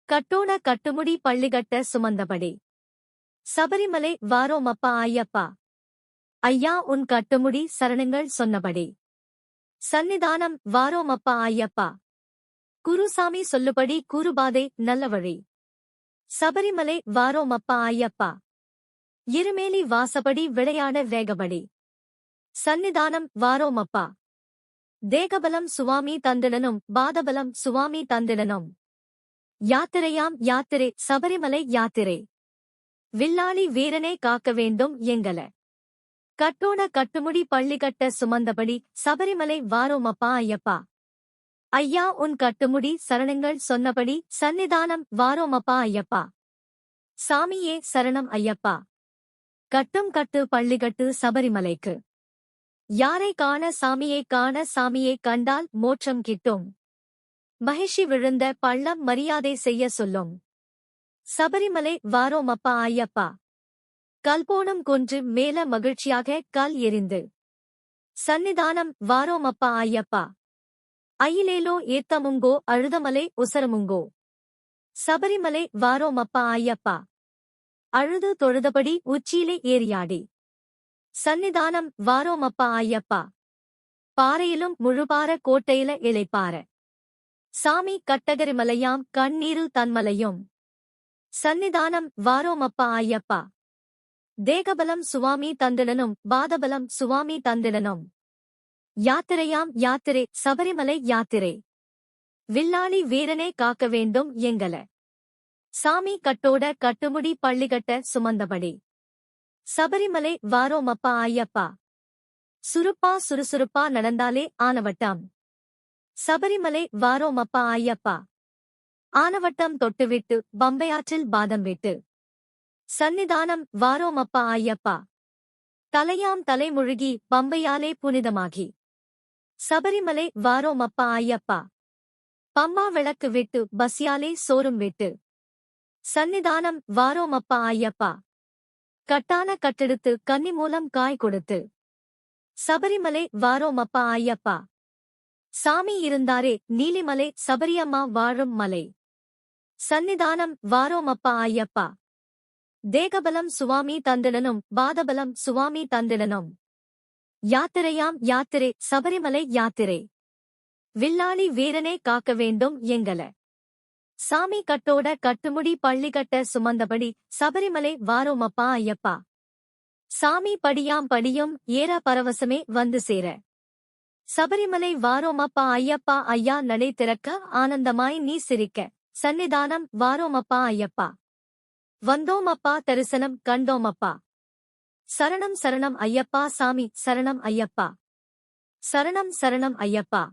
கட்டோண கட்டுமுடி பள்ளிகட்ட சுமந்தபடி. சபரிமலை வாரோமப்பா ஐயப்பா. ஐயா உன் கட்டுமுடி சரணங்கள் சொன்னபடி. சந்நிதானம் வாரோமப்பா ஐயப்பா. குருசாமி சொல்லுபடி கூறுபாதை நல்ல வழி. சபரிமலை வாரோமப்பா ஐயப்பா. இருமேலி வாசபடி விளையாட வேகபடி. சந்நிதானம் வாரோமப்பா. தேகபலம் சுவாமி தந்திடனும் பாதபலம் சுவாமி தந்திடனும். யாத்திரையாம் யாத்திரை சபரிமலை யாத்திரை. வில்லாளி வீரனே காக்க வேண்டும் எங்கல. கட்டோண கட்டுமுடி பள்ளிகட்ட சுமந்தபடி சபரிமலை வாரோமப்பா ஐயப்பா. ஐயா உன் கட்டுமுடி சரணங்கள் சொன்னபடி சந்நிதானம் வாரோமப்பா ஐயப்பா. சாமியே சரணம் ஐயப்பா. கட்டும் கட்டு பள்ளிகட்டு சபரிமலைக்கு. யாரை காண சாமியை காண சாமியை கண்டால் மோட்சம் கிட்டும். மகிழ்ச்சி விழுந்த பள்ளம் மரியாதை செய்ய சொல்லும். சபரிமலை வாரோமப்பா ஐயப்பா. கல்போனும் குன்று மேல மகிழ்ச்சியாக கல் எறிந்து. சந்நிதானம் வாரோமப்பா ஐயப்பா. அயிலேலோ ஏத்தமுங்கோ அழுதமலை உசரமுங்கோ. சபரிமலை வாரோமப்பா ஐயப்பா. அழுது தொழுதபடி உச்சியிலே ஏறியாடி. சந்நிதானம் வாரோமப்பா ஐயப்பா. பாறையிலும் முழுபார கோட்டையில இளைப்பார. சாமி கட்டகரிமலையாம் கண்ணீரு தன்மலையும். சந்நிதானம் வாரோமப்பா ஐயப்பா. தேகபலம் சுவாமி தந்திடனும் பாதபலம் சுவாமி தந்திடனும். யாத்திரையாம் யாத்திரை சபரிமலை யாத்திரை. வில்லாளி வீரனே காக்க வேண்டும் எங்கல. சாமி கட்டோட கட்டுமுடி பள்ளிகட்ட சுமந்தபடி. சபரிமலை வாரோமப்பா ஐயப்பா. சுருப்பா சுறுசுறுப்பா நடந்தாலே ஆனவட்டம். சபரிமலை வாரோமப்பா ஐயப்பா. ஆனவட்டம் தொட்டுவிட்டு பம்பையாற்றில் பாதம் விட்டு. சந்நிதானம் வாரோமப்பா ஐயப்பா. தலையாம் தலைமுழுகி பம்பையாலே புனிதமாகி. சபரிமலை வாரோமப்பா ஐயப்பா. பம்பா விளக்கு விட்டு பஸ்யாலே சோறும் விட்டு. சந்நிதானம் வாரோமப்பா ஐயப்பா. கட்டான கட்டெடுத்து கன்னி மூலம் காய் கொடுத்து. சபரிமலை வாரோமப்பா ஐயப்பா. சாமி இருந்தாரே நீலிமலை சபரியம்மா வாழும் மலை. சந்நிதானம் வாரோமப்பா ஐயப்பா. தேகபலம் சுவாமி தந்திடனும் பாதபலம் சுவாமி தந்திடனும். யாத்திரையாம் யாத்திரை சபரிமலை யாத்திரை. வில்லாளி வீரனே காக்க வேண்டும் எங்கல. சாமி கட்டோட கட்டுமுடி பள்ளிகட்ட சுமந்தபடி சபரிமலை வாரோமப்பா ஐயப்பா. சாமி படியாம் படியும் ஏற பரவசமே வந்து சேர. சபரிமலை வாரோமப்பா ஐயப்பா. ஐயா நடை திறக்க ஆனந்தமாய் நீ சிரிக்க. சந்நிதானம் வாரோமப்பா ஐயப்பா. வந்தோமப்பா தரிசனம் கண்டோமப்பா. சரணம் சரணம் ஐயப்பா. சாமி சரணம் ஐயப்பா. சரணம் சரணம் ஐயப்பா.